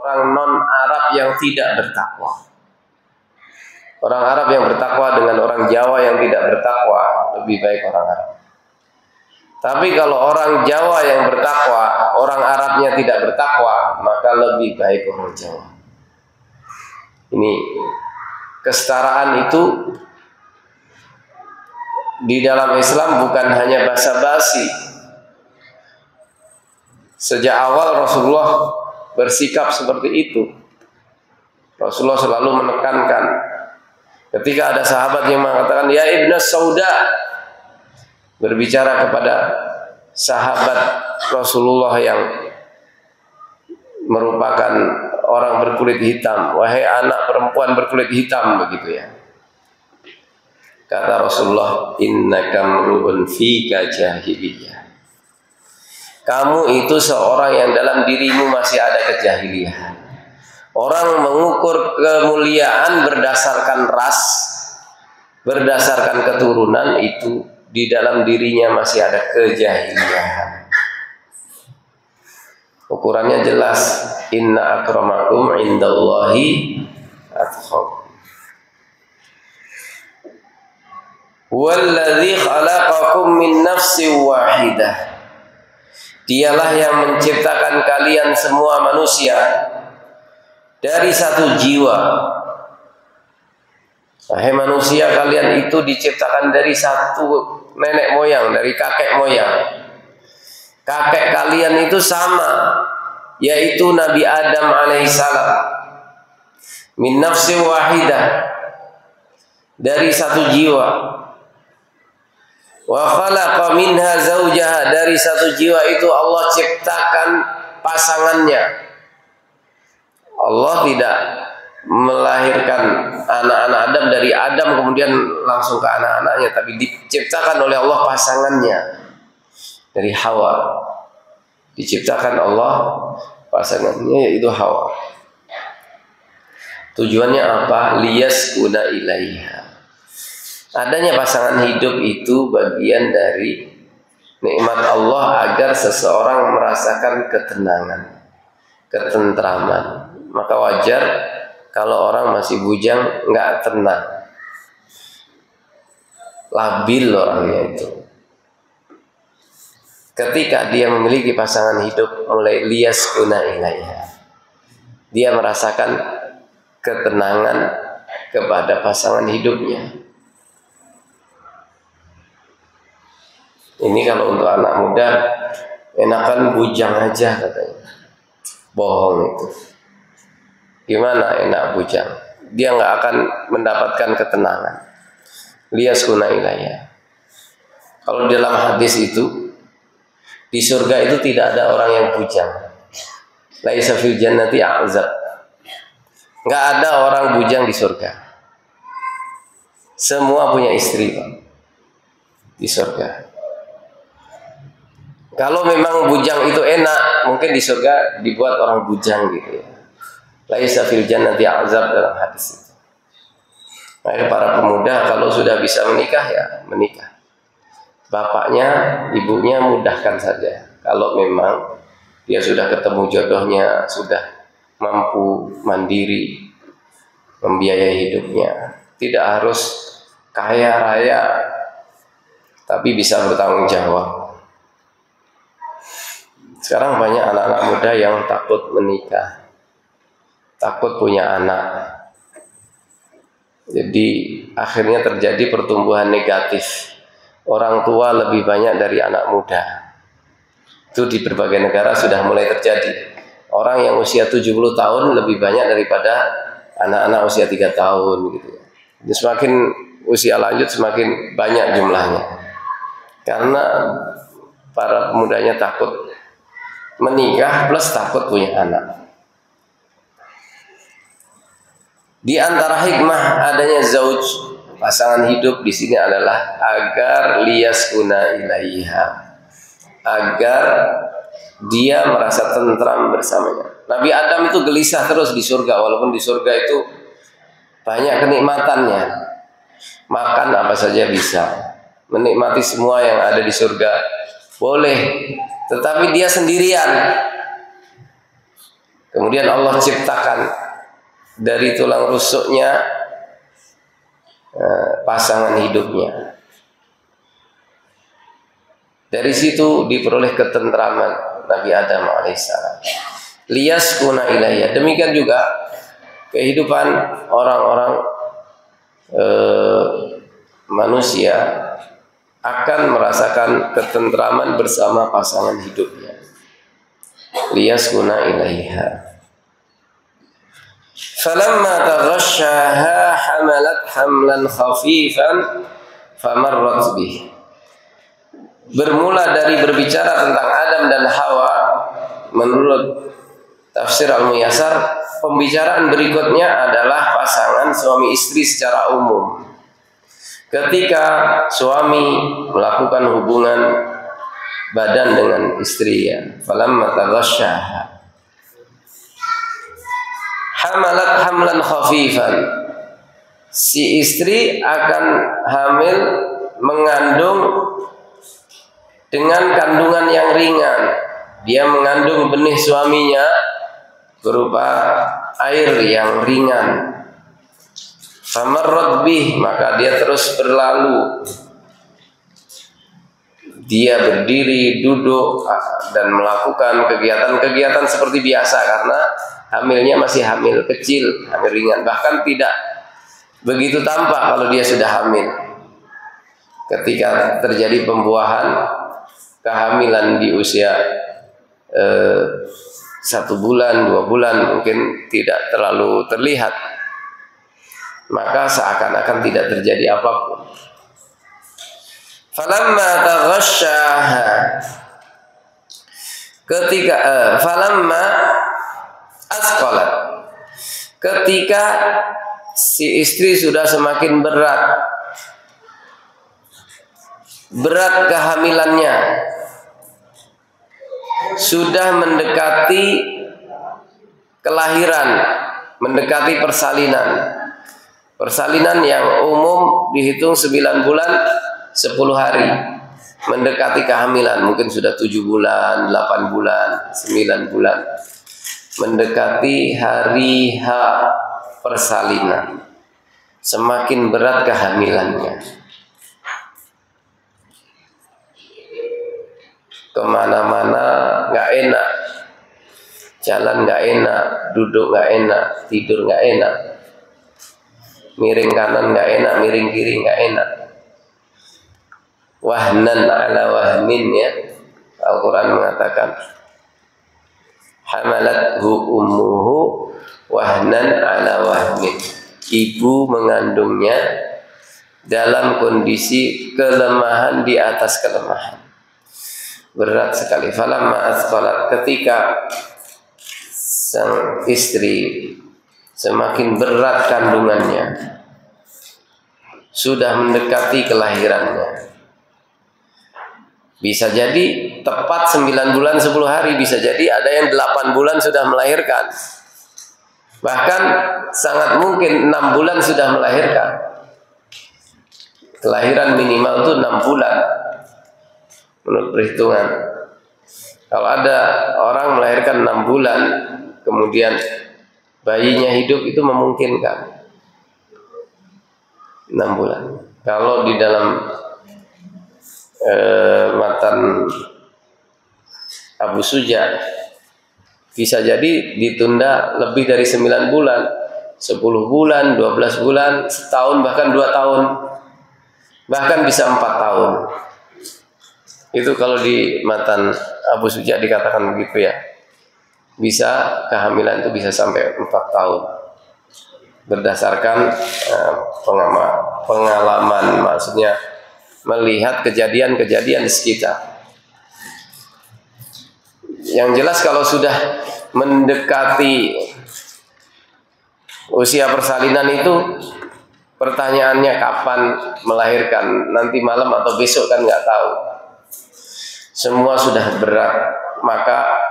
orang non-Arab yang tidak bertakwa. Orang Arab yang bertakwa dengan orang Jawa yang tidak bertakwa, lebih baik orang Arab. Tapi kalau orang Jawa yang bertakwa, orang Arabnya tidak bertakwa, maka lebih baik orang Jawa. Ini kesetaraan itu di dalam Islam bukan hanya basa-basi. Sejak awal Rasulullah bersikap seperti itu. Rasulullah selalu menekankan. Ketika ada sahabat yang mengatakan, "Ya Ibnu Sauda," berbicara kepada sahabat Rasulullah yang merupakan orang berkulit hitam, "Wahai anak perempuan berkulit hitam," begitu ya. Kata Rasulullah, "Innaka mru'un fika jahiliyah." Kamu itu seorang yang dalam dirimu masih ada kejahiliahan. Orang mengukur kemuliaan berdasarkan ras, berdasarkan keturunan, itu di dalam dirinya masih ada kejahiliahan. Ukurannya jelas, inna akramakum indallahi atqakum. Walladzi khalaqakum min nafsin wahidah. Dialah yang menciptakan kalian semua manusia dari satu jiwa. Wahai manusia, kalian itu diciptakan dari satu nenek moyang, dari kakek moyang. Kakek kalian itu sama, yaitu Nabi Adam alaihissalam. Min nafsin wahidah, dari satu jiwa. Wa khalaqa minha zawjaha, dari satu jiwa itu Allah ciptakan pasangannya. Allah tidak melahirkan anak-anak Adam dari Adam kemudian langsung ke anak-anaknya, tapi diciptakan oleh Allah pasangannya dari Hawa. Diciptakan Allah pasangannya, yaitu Hawa. Tujuannya apa? Liyaskuna ilaiha. Adanya pasangan hidup itu bagian dari nikmat Allah agar seseorang merasakan ketenangan, ketentraman. Maka wajar kalau orang masih bujang, nggak tenang, labil orangnya itu. Ketika dia memiliki pasangan hidup, mulai liyaskuna ilaiha, dia merasakan ketenangan kepada pasangan hidupnya. Ini kalau untuk anak muda, enakan bujang aja katanya. Bohong itu. Gimana enak bujang? Dia nggak akan mendapatkan ketenangan. Liyaskuna ilaiha. Kalau dalam hadis itu, di surga itu tidak ada orang yang bujang. Laisa fil jannati a'zab. Nggak ada orang bujang di surga. Semua punya istri, Pak, di surga. Kalau memang bujang itu enak, mungkin di surga dibuat orang bujang gitu ya. Laisa fil jannati azab dalam hadis itu. Nah, para pemuda kalau sudah bisa menikah ya menikah. Bapaknya, ibunya mudahkan saja. Kalau memang dia sudah ketemu jodohnya, sudah mampu mandiri membiayai hidupnya, tidak harus kaya raya, tapi bisa bertanggung jawab. Sekarang banyak anak-anak muda yang takut menikah, takut punya anak. Jadi akhirnya terjadi pertumbuhan negatif. Orang tua lebih banyak dari anak muda. Itu di berbagai negara sudah mulai terjadi. Orang yang usia 70 tahun lebih banyak daripada anak-anak usia 3 tahun gitu. Jadi semakin usia lanjut semakin banyak jumlahnya. Karena para pemudanya takut menikah plus takut punya anak. Di antara hikmah adanya zauj, pasangan hidup di sini adalah agar liyaskuna ilaiha, agar dia merasa tentram bersamanya. Nabi Adam itu gelisah terus di surga, walaupun di surga itu banyak kenikmatannya. Makan apa saja bisa, menikmati semua yang ada di surga boleh. Tetapi dia sendirian. Kemudian Allah ciptakan dari tulang rusuknya pasangan hidupnya. Dari situ diperoleh ketentraman Nabi Adam alaihissalam. Liyaskuna ilayya. Demikian juga kehidupan orang-orang manusia akan merasakan ketentraman bersama pasangan hidupnya. Liyaskuna ilayha. Falamma taghashaha hamalat hamlan khafifan famarrat bih. Bermula dari berbicara tentang Adam dan Hawa, menurut tafsir Al-Muyassar, pembicaraan berikutnya adalah pasangan suami istri secara umum. Ketika suami melakukan hubungan badan dengan istrinya, falamma taghashaha hamalat hamlan khafifan. Si istri akan hamil, mengandung dengan kandungan yang ringan. Dia mengandung benih suaminya berupa air yang ringan. Famarrat bih, maka dia terus berlalu. Dia berdiri, duduk, dan melakukan kegiatan-kegiatan seperti biasa karena hamilnya masih hamil kecil, hamil ringan. Bahkan tidak begitu tampak kalau dia sudah hamil. Ketika terjadi pembuahan, kehamilan di usia 1 bulan, 2 bulan mungkin tidak terlalu terlihat, maka seakan-akan tidak terjadi apapun. Falamma taghashaha, ketika falamma asqalat, ketika si istri sudah semakin berat kehamilannya, sudah mendekati kelahiran, mendekati persalinan yang umum dihitung 9 bulan 10 hari, mendekati kehamilan, mungkin sudah 7 bulan, 8 bulan, 9 bulan, mendekati hari H persalinan, semakin berat kehamilannya. Kemana-mana nggak enak, jalan nggak enak, duduk nggak enak, tidur nggak enak, miring kanan nggak enak, miring kiri nggak enak. Wahnan ala wahnin, ya, Al-Quran mengatakan hamalathu ummuhu wahnan ala wahnin. Ibu mengandungnya dalam kondisi kelemahan di atas kelemahan. Berat sekali. Falamma asqalat, ketika sang istri semakin berat kandungannya, sudah mendekati kelahirannya. Bisa jadi tepat 9 bulan 10 hari, bisa jadi ada yang 8 bulan sudah melahirkan. Bahkan sangat mungkin 6 bulan sudah melahirkan. Kelahiran minimal itu 6 bulan. Menurut perhitungan, kalau ada orang melahirkan 6 bulan, kemudian bayinya hidup, itu memungkinkan 6 bulan. Kalau di dalam matan Abu Suja, bisa jadi ditunda lebih dari 9 bulan, 10 bulan, 12 bulan, setahun, bahkan 2 tahun, bahkan bisa 4 tahun. Itu kalau di matan Abu Suja dikatakan begitu, ya. Bisa kehamilan itu bisa sampai 4 tahun. Berdasarkan pengalaman, maksudnya melihat kejadian-kejadian di sekitar. Yang jelas kalau sudah mendekati usia persalinan itu, pertanyaannya kapan melahirkan, nanti malam atau besok kan nggak tahu. Semua sudah berat, maka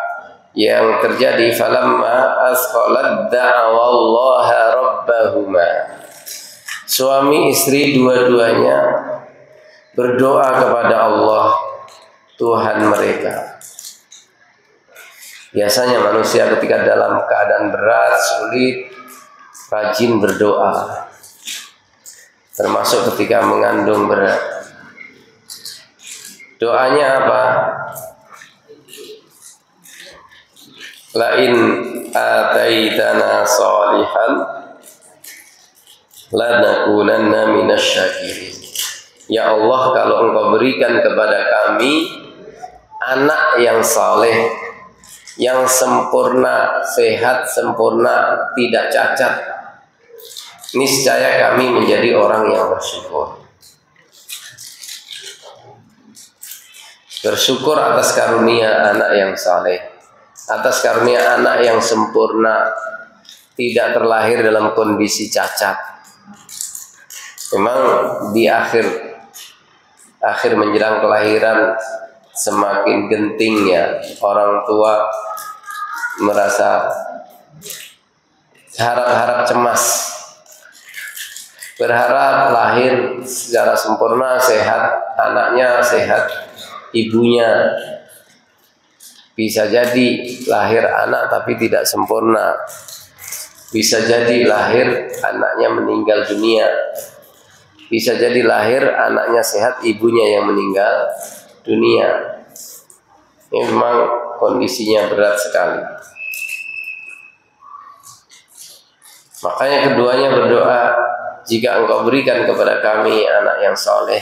yang terjadi falamma asqalat da'awallaha rabbahuma. Suami istri dua-duanya berdoa kepada Allah, Tuhan mereka. Biasanya manusia ketika dalam keadaan berat, sulit, rajin berdoa. Termasuk ketika mengandung berat. Doanya apa? Lain ataitana salihan lanakunanna minasyakirin. Ya Allah, kalau Engkau berikan kepada kami anak yang saleh, yang sempurna, sehat, sempurna, tidak cacat, niscaya kami menjadi orang yang bersyukur. Bersyukur atas karunia anak yang saleh, atas karunia anak yang sempurna, tidak terlahir dalam kondisi cacat. Memang di akhir menjelang kelahiran semakin gentingnya orang tua merasa harap-harap cemas, berharap lahir secara sempurna, sehat anaknya, sehat ibunya. Bisa jadi lahir anak tapi tidak sempurna, bisa jadi lahir anaknya meninggal dunia, bisa jadi lahir anaknya sehat, ibunya yang meninggal dunia. Ini memang kondisinya berat sekali. Makanya keduanya berdoa, jika Engkau berikan kepada kami anak yang soleh,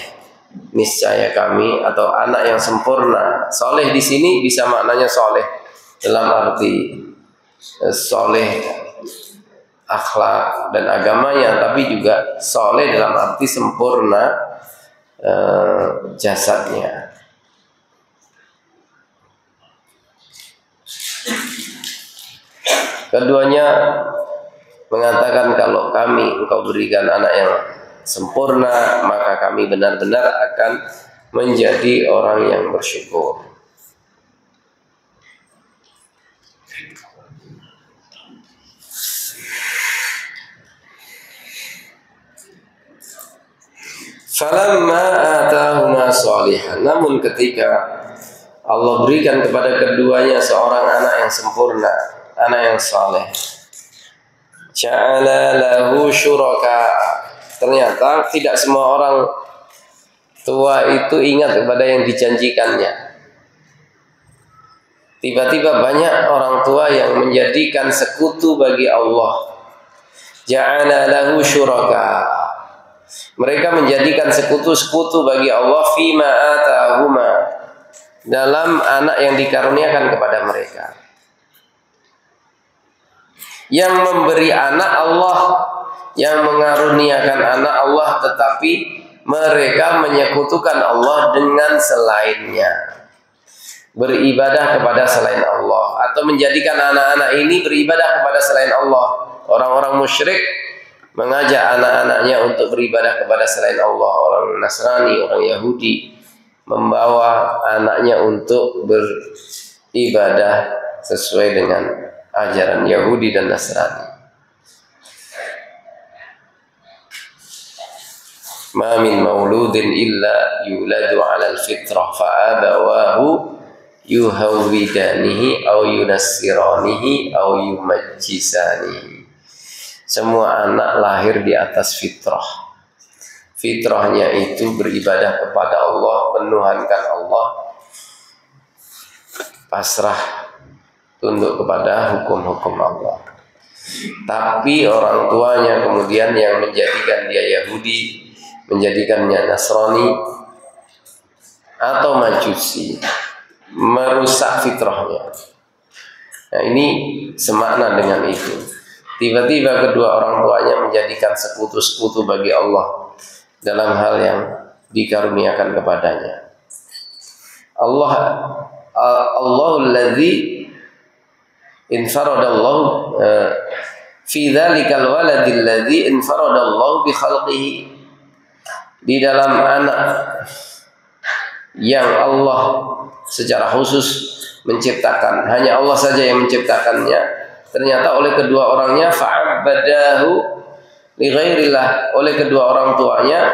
niscaya kami, atau anak yang sempurna. Soleh di sini bisa maknanya soleh dalam arti soleh akhlak dan agamanya, tapi juga soleh dalam arti sempurna jasadnya. Keduanya mengatakan, kalau kami Engkau berikan anak yang sempurna, maka kami benar-benar akan menjadi orang yang bersyukur. Falamma atahuma shalihan, namun ketika Allah berikan kepada keduanya seorang anak yang sempurna, anak yang saleh, ja'ala lahu syuraka, ternyata tidak semua orang tua itu ingat kepada yang dijanjikannya. Tiba-tiba banyak orang tua yang menjadikan sekutu bagi Allah. Ja'ala lahu syuraka, mereka menjadikan sekutu-sekutu bagi Allah fima atahuma, dalam anak yang dikaruniakan kepada mereka. Yang memberi anak Allah, yang mengaruniakan anak Allah, tetapi mereka menyekutukan Allah dengan selainnya, beribadah kepada selain Allah, atau menjadikan anak-anak ini beribadah kepada selain Allah. Orang-orang musyrik mengajak anak-anaknya untuk beribadah kepada selain Allah. Orang Nasrani, orang Yahudi membawa anaknya untuk beribadah sesuai dengan ajaran Yahudi dan Nasrani. Ma min mauludin illa yuladu 'alal fitrah fa abawahu yuhawwidanihi aw yunassiranihi aw yumajjisanihi. Semua anak lahir di atas fitrah. Fitrahnya itu beribadah kepada Allah, menuhankan Allah, pasrah, tunduk kepada hukum-hukum Allah. Tapi orang tuanya kemudian yang menjadikan dia Yahudi, menjadikannya Nasrani atau Majusi, merusak fitrahnya. Nah, ini semakna dengan itu. Tiba-tiba kedua orang tuanya menjadikan sekutu-sekutu bagi Allah dalam hal yang dikaruniakan kepadanya. Allahul ladzi infaradallahu fi dzalikal waladil ladzi infaradallahu bi khalqihi, di dalam anak yang Allah secara khusus menciptakan, hanya Allah saja yang menciptakannya. Ternyata oleh kedua orangnya fa'abadahu li ghairillah, oleh kedua orang tuanya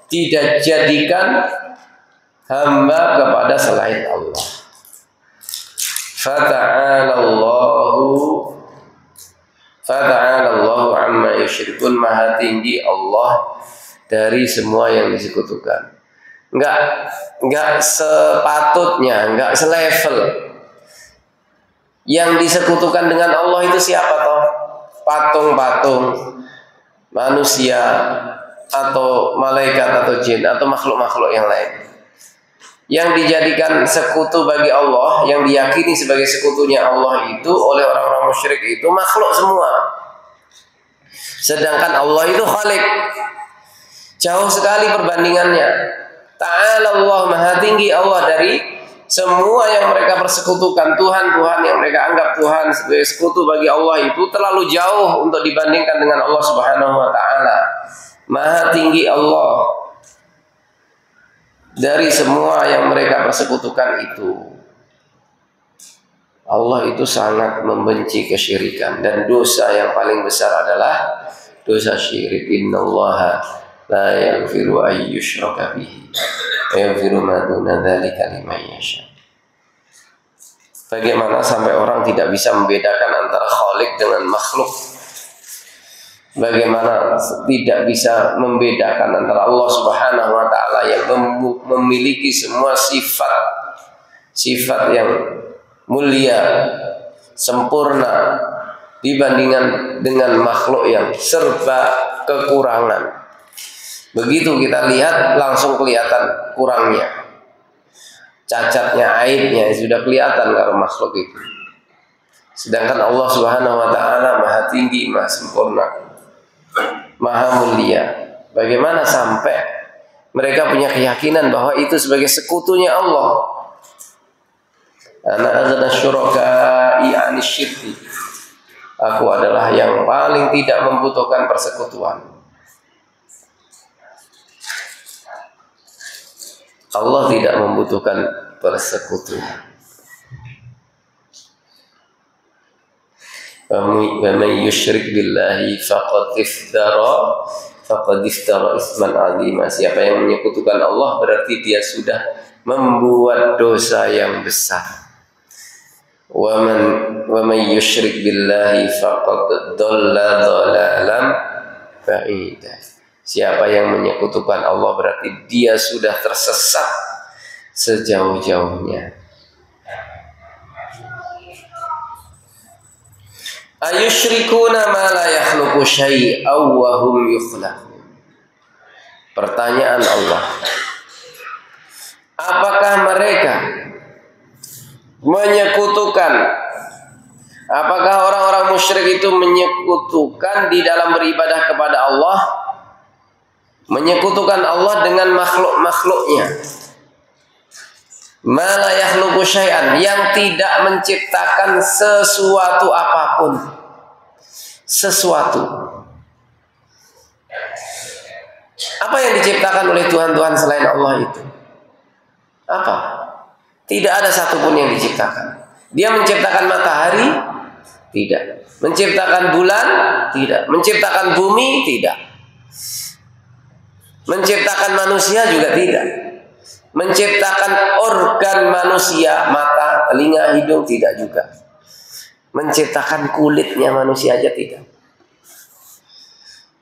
tidak jadikan hamba kepada selain Allah. Fata'alallahu amma yusyrikun. Maha tinggi Allah dari semua yang disekutukan. Enggak sepatutnya, enggak selevel. Yang disekutukan dengan Allah itu siapa toh? Patung-patung, manusia, atau malaikat, atau jin, atau makhluk-makhluk yang lain. Yang dijadikan sekutu bagi Allah, yang diyakini sebagai sekutunya Allah itu oleh orang-orang musyrik itu makhluk semua. Sedangkan Allah itu Khalik. Jauh sekali perbandingannya. Ta'ala Allah, maha tinggi Allah dari semua yang mereka persekutukan. Tuhan-Tuhan yang mereka anggap Tuhan sebagai sekutu bagi Allah itu terlalu jauh untuk dibandingkan dengan Allah Subhanahu wa ta'ala. Maha tinggi Allah dari semua yang mereka persekutukan itu. Allah itu sangat membenci kesyirikan, dan dosa yang paling besar adalah dosa syirik. Innallaha la yaghfiru an yushraka bihi wa yaghfiru ma duna dzalika liman yasha. Bagaimana sampai orang tidak bisa membedakan antara Khalik dengan makhluk? Bagaimana tidak bisa membedakan antara Allah Subhanahu wa ta'ala yang memiliki semua sifat yang mulia, sempurna, dibandingkan dengan makhluk yang serba kekurangan. Begitu kita lihat langsung kelihatan kurangnya, cacatnya, aibnya sudah kelihatan kalau makhluk itu. Sedangkan Allah Subhanahu wa ta'ala maha tinggi, maha sempurna, maha mulia. Bagaimana sampai mereka punya keyakinan bahwa itu sebagai sekutunya Allah? Ana aghna syuraka'i 'anis syirki. Aku adalah yang paling tidak membutuhkan persekutuan. Allah tidak membutuhkan persekutuan. Wa man yusyrik billahi faqad iftara isman 'azima. Siapa yang menyekutukan Allah berarti dia sudah membuat dosa yang besar. Wa man yusyrik billahi faqad dhalla dhalalan ba'ida. Siapa yang menyekutukan Allah berarti dia sudah tersesat sejauh-jauhnya. Ayusyrikuna ma la yakhluqu syai'aw wa hum yukhlaqun. Pertanyaan Allah, apakah mereka menyekutukan, apakah orang-orang musyrik itu menyekutukan di dalam beribadah kepada Allah, menyekutukan Allah dengan makhluk-makhluknya? Ma la yakhluqu syai'an, yang tidak menciptakan sesuatu apapun. Sesuatu. Apa yang diciptakan oleh Tuhan-Tuhan selain Allah itu? Apa? Tidak ada satupun yang diciptakan. Dia menciptakan matahari? Tidak. Menciptakan bulan? Tidak. Menciptakan bumi? Tidak. Menciptakan manusia juga tidak. Menciptakan organ manusia, mata, telinga, hidung, tidak juga. Menciptakan kulitnya manusia aja tidak.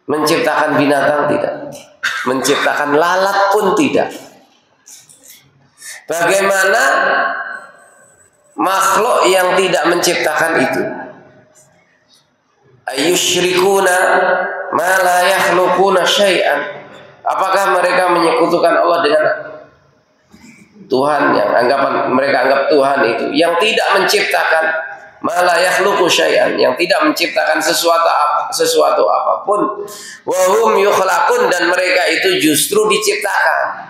Menciptakan binatang tidak. Menciptakan lalat pun tidak. Bagaimana makhluk yang tidak menciptakan itu? Ayusyrikuna ma la yakhluquna syai'an. Apakah mereka menyekutukan Allah dengan Tuhan yang mereka anggap Tuhan itu, yang tidak menciptakan, malah yakhluqu syai'an, yang tidak menciptakan sesuatu apapun, wa hum yukhlaqun, dan mereka itu justru diciptakan.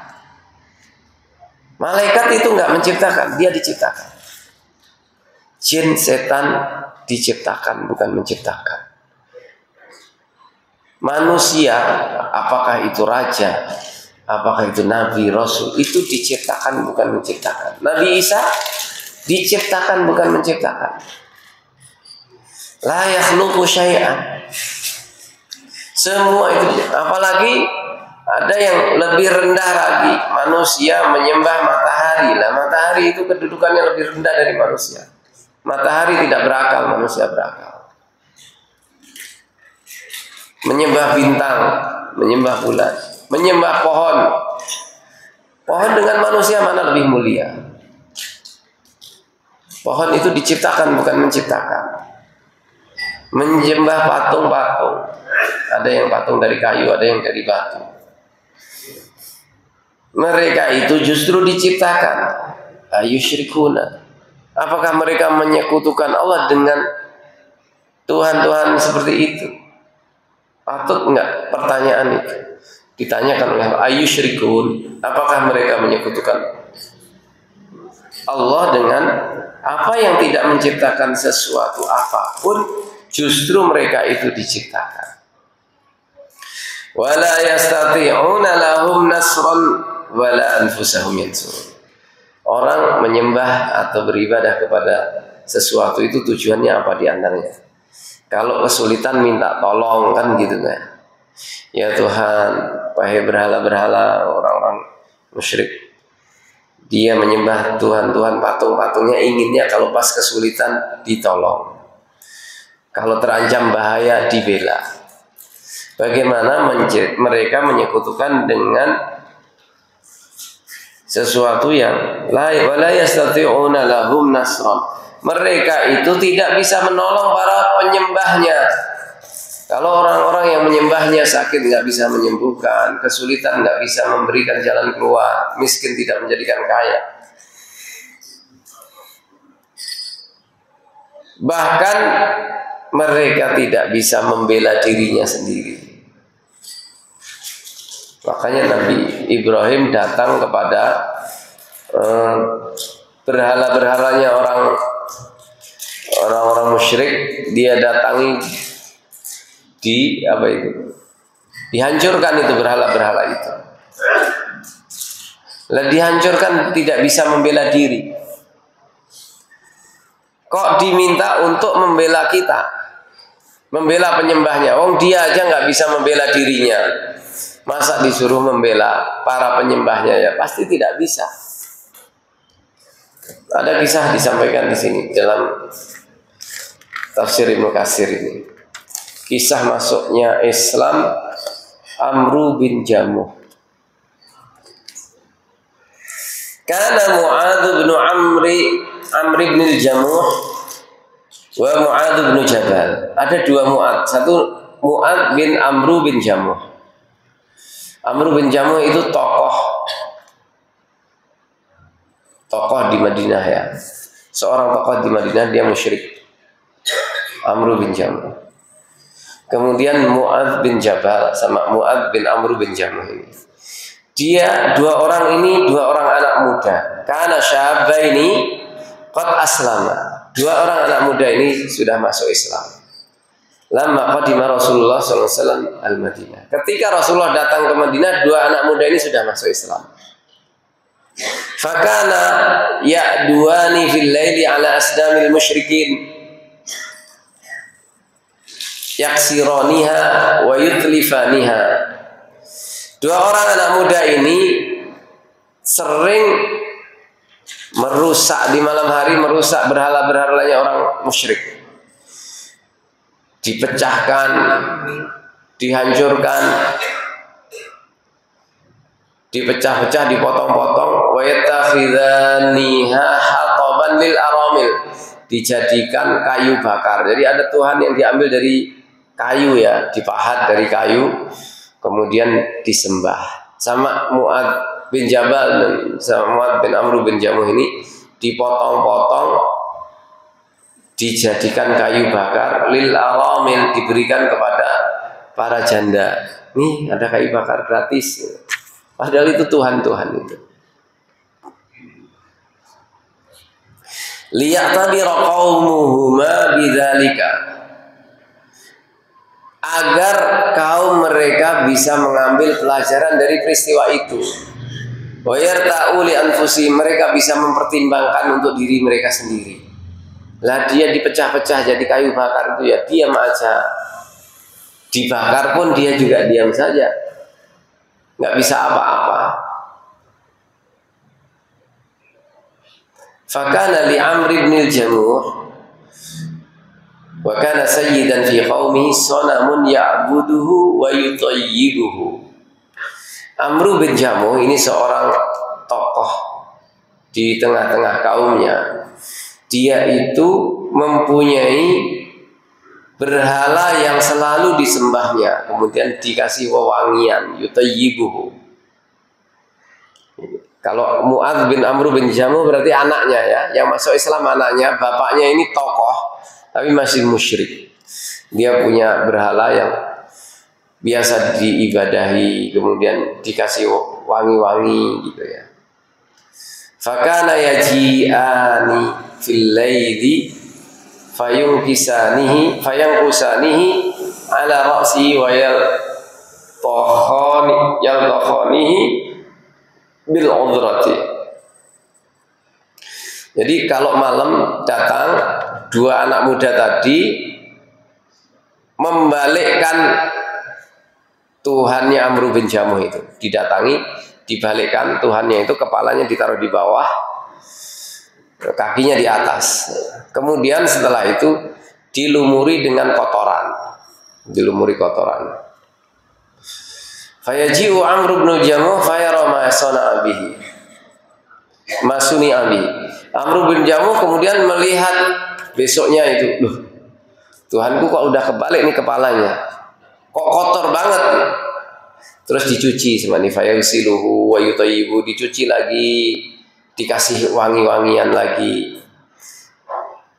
Malaikat itu enggak menciptakan, dia diciptakan. Jin, setan diciptakan, bukan menciptakan. Manusia, apakah itu raja, apakah itu nabi, rasul, itu diciptakan bukan menciptakan. Nabi Isa diciptakan bukan menciptakan. La yakhluqu syai'an. Semua itu, apalagi ada yang lebih rendah lagi, manusia menyembah matahari. Lah matahari itu kedudukannya lebih rendah dari manusia. Matahari tidak berakal, manusia berakal. Menyembah bintang, menyembah bulan, menyembah pohon. Pohon dengan manusia mana lebih mulia? Pohon itu diciptakan, bukan menciptakan. Menyembah patung-patung. Ada yang patung dari kayu, ada yang dari batu. Mereka itu justru diciptakan. Ayusyrikuna. Apakah mereka menyekutukan Allah dengan Tuhan-Tuhan seperti itu? Patut enggak pertanyaan itu? Ditanyakan oleh ayusyrikun, apakah mereka menyekutukan Allah dengan apa yang tidak menciptakan sesuatu apapun, justru mereka itu diciptakan. Wala yastati'una lahum nasran wala anfusahum yansurun. Orang menyembah atau beribadah kepada sesuatu itu tujuannya apa diantaranya? Kalau kesulitan minta tolong kan gitu kan? Ya Tuhan, wahai berhala-berhala, orang-orang musyrik, dia menyembah Tuhan-Tuhan patung-patungnya, inginnya kalau pas kesulitan ditolong, kalau terancam bahaya dibela. Bagaimana mereka menyekutukan dengan sesuatu yang wala yastati'una lahum nasran. Mereka itu tidak bisa menolong para penyembahnya. Kalau orang-orang yang menyembahnya sakit nggak bisa menyembuhkan, kesulitan nggak bisa memberikan jalan keluar, miskin tidak menjadikan kaya. Bahkan mereka tidak bisa membela dirinya sendiri. Makanya Nabi Ibrahim datang kepada berhala-berhalanya orang-orang musyrik. Dia datangi dihancurkan itu berhala-berhala itu. Lah dihancurkan, tidak bisa membela diri. Kok diminta untuk membela kita, membela penyembahnya? Dia aja nggak bisa membela dirinya, masa disuruh membela para penyembahnya? Ya pasti tidak bisa. Ada kisah disampaikan di sini dalam tafsir Ibnu Katsir ini. Kisah masuknya Islam Amru bin Jamuh. Karena Mu'adz bin Amr bin Jamuh wa Mu'adz bin Jabal. Ada dua Mu'adz. Satu Mu'adz bin Amru bin Jamuh. Amru bin Jamuh itu tokoh di Madinah ya. Seorang tokoh di Madinah, dia musyrik. Amru bin Jamuh. Kemudian Mu'adz bin Jabal sama Mu'adz bin Amru bin Jamuh ini. Dua orang anak muda. Karena syabaini qad aslama. Dua orang anak muda ini sudah masuk Islam. Lama qadima Rasulullah SAW al-Madinah. Ketika Rasulullah datang ke Madinah, dua anak muda ini sudah masuk Islam. Fakana ya'duani fil laili ala asdamil musyrikin. Yaksironiha wa yutlifaniha. Dua orang anak muda ini sering merusak di malam hari, merusak berhala-berhalanya orang musyrik. Dipecahkan, dihancurkan, dipecah-pecah, dipotong-potong. Wa yattakhidhaniha haqaban lil aramil. Dijadikan kayu bakar. Jadi ada Tuhan yang diambil dari kayu ya, dipahat dari kayu, kemudian disembah. Sama Mu'adz bin Jabal dan sama Mu'adz bin Amru bin Jamuh ini dipotong-potong, dijadikan kayu bakar, lil aramil, diberikan kepada para janda. Nih ada kayu bakar gratis. Padahal itu Tuhan-Tuhan itu. Liya'tabira qaumuhuma bidzalika. Agar kaum mereka bisa mengambil pelajaran dari peristiwa itu. Wa yarta'u li anfusihim, mereka bisa mempertimbangkan untuk diri mereka sendiri. Lah dia dipecah-pecah jadi kayu bakar itu ya diam aja. Dibakar pun dia juga diam saja. Enggak bisa apa-apa. Fakana li Amr bin Jamuh, Wa kana sayyidan fi qaumihi sanamun ya'buduhu wa yutayyibuhu. Amru bin Jamuh ini seorang tokoh di tengah-tengah kaumnya. Dia itu mempunyai berhala yang selalu disembahnya, kemudian dikasih wewangian, yutayyibuhu. Kalau Mu'adz bin Amr bin Jamuh berarti anaknya ya, yang masuk Islam anaknya, bapaknya ini tokoh tapi masih musyrik. Dia punya berhala yang biasa diibadahi, kemudian dikasih wangi-wangi gitu ya. Fakana yaji'ani fil laili fayunqisanihi ala ra'si wa yaltakhanihi bil udrati. Jadi kalau malam datang dua anak muda tadi membalikkan Tuhannya Amr bin Jamuh itu, didatangi, dibalikkan Tuhannya itu, kepalanya ditaruh di bawah, kakinya di atas. Kemudian setelah itu dilumuri dengan kotoran, dilumuri kotoran. Fayaji'u Amr bin Jamuh fayara ma sana'a bihi masuni abi. Amr bin Jamuh kemudian melihat besoknya itu, loh, Tuhanku kok udah kebalik nih kepalanya, kok kotor banget. Terus dicuci semani fayusiluhu wa yutayyibu, dicuci lagi, dikasih wangi-wangian lagi.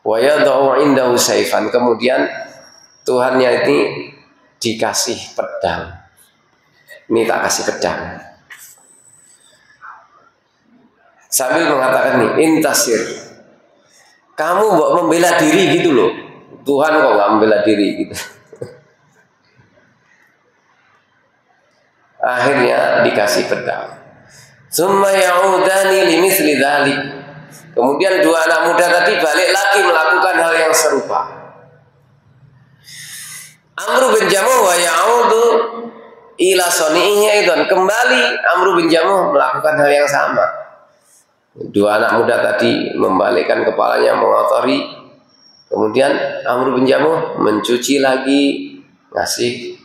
Wa yad'u indahu saifan, kemudian Tuhannya ini dikasih pedang. Ini tak kasih pedang. Sambil mengatakan nih, intasir, kamu kok membela diri gitu loh. Tuhan kok nggak membela diri gitu. Akhirnya dikasih pedang. Summa ya'udani limithli dzalik. Kemudian dua anak muda tadi balik lagi melakukan hal yang serupa. Amr bin Jamuh wa ya'udu ila sani'ihi aidan. Kembali Amr bin Jamuh melakukan hal yang sama. Dua anak muda tadi membalikkan kepalanya, mengotori. Kemudian Amr bin Jamuh mencuci lagi, ngasih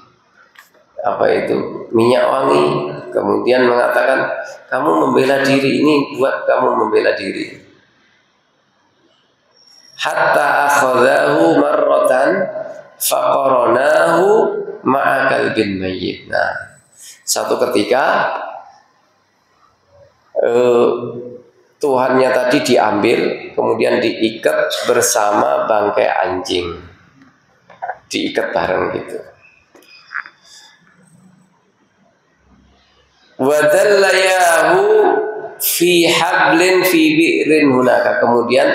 minyak wangi. Kemudian mengatakan, kamu membela diri, ini buat kamu membela diri. Hatta akhadhahu marratan faqaranahu ma'a kalbin mayyit. Nah, satu ketika Tuhannya tadi diambil, kemudian diikat bersama bangkai anjing, diikat bareng gitu. Wadallayahu fi hablin fi bi'rin hunaka, kemudian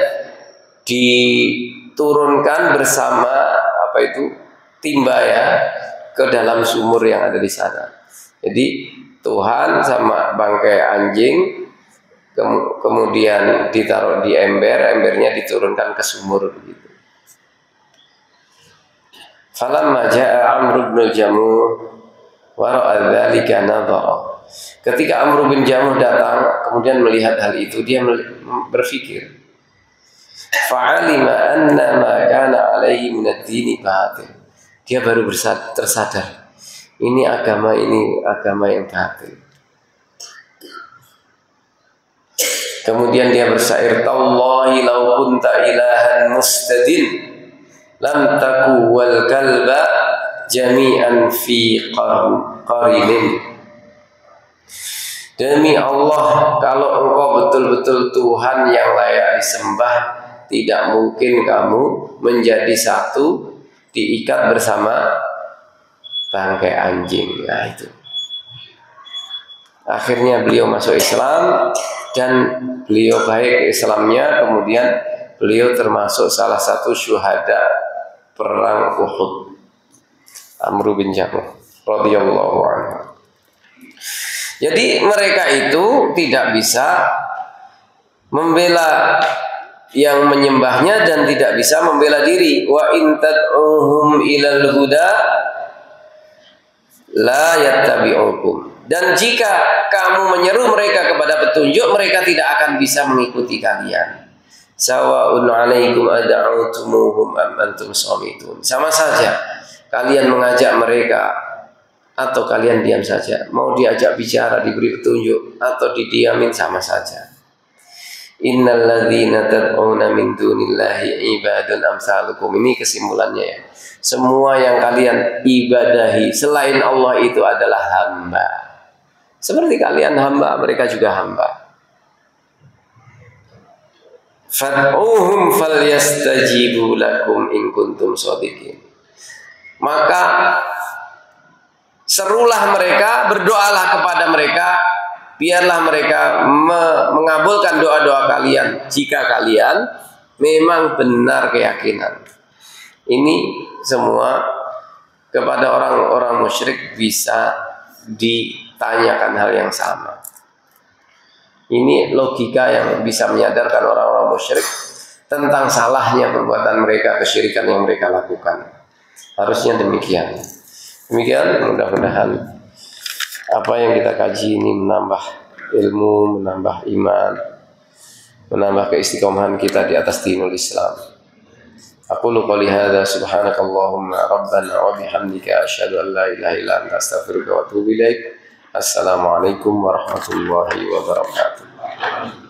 diturunkan bersama timba ya ke dalam sumur yang ada di sana. Jadi Tuhan sama bangkai anjing kemudian ditaruh di ember, embernya diturunkan ke sumur begitu. Falamma jaa Amr bin Jamuh wa ra'a dzalika nadhara. Ketika Amr bin Jamuh datang kemudian melihat hal itu, dia berpikir, fa'alima anna ma kana alaihi min ad-dini batil. Dia baru tersadar, ini agama yang batil. Kemudian dia bersyair, tallahi law kunta ilahan mustadin lam taku wal kalba jami'an fi qarinin. Demi Allah, kalau engkau betul-betul Tuhan yang layak disembah, tidak mungkin kamu menjadi satu diikat bersama bangkai anjing. Nah itu. Akhirnya beliau masuk Islam dan beliau baik Islamnya, kemudian beliau termasuk salah satu syuhada perang Uhud, Amr bin Jamuh radhiyallahu anhu. Jadi mereka itu tidak bisa membela yang menyembahnya dan tidak bisa membela diri. Wa in tad'uhum ilal huda la yattabi'ukum. Dan jika kamu menyeru mereka kepada petunjuk, mereka tidak akan bisa mengikuti kalian. Sawa'un 'alaikum ad'autumuhum am antum shamitun. Sama saja kalian mengajak mereka atau kalian diam saja. Mau diajak bicara, diberi petunjuk atau didiamin, sama saja. Innal ladzina tad'una min dunillahi ibadun amsalukum. Ini kesimpulannya ya. Semua yang kalian ibadahi selain Allah itu adalah hamba. Seperti kalian hamba, mereka juga hamba. Fad'uhum falyastajibu lakum in kuntum shadiqin. Maka serulah mereka, berdoalah kepada mereka, biarlah mereka mengabulkan doa-doa kalian jika kalian memang benar keyakinan. Ini semua kepada orang-orang musyrik bisa ditanyakan hal yang sama. Ini logika yang bisa menyadarkan orang-orang musyrik tentang salahnya perbuatan mereka, kesyirikan yang mereka lakukan. Harusnya demikian. Demikian, mudah-mudahan apa yang kita kaji ini menambah ilmu, menambah iman, menambah keistiqomahan kita di atas dinul Islam. Aqulu qouli hadza subhanakallahumma rabbana wa bihamdika asyhadu an la ilaha illa anta astaghfiruka wa atubu ilaik. Assalamualaikum warahmatullahi wabarakatuh.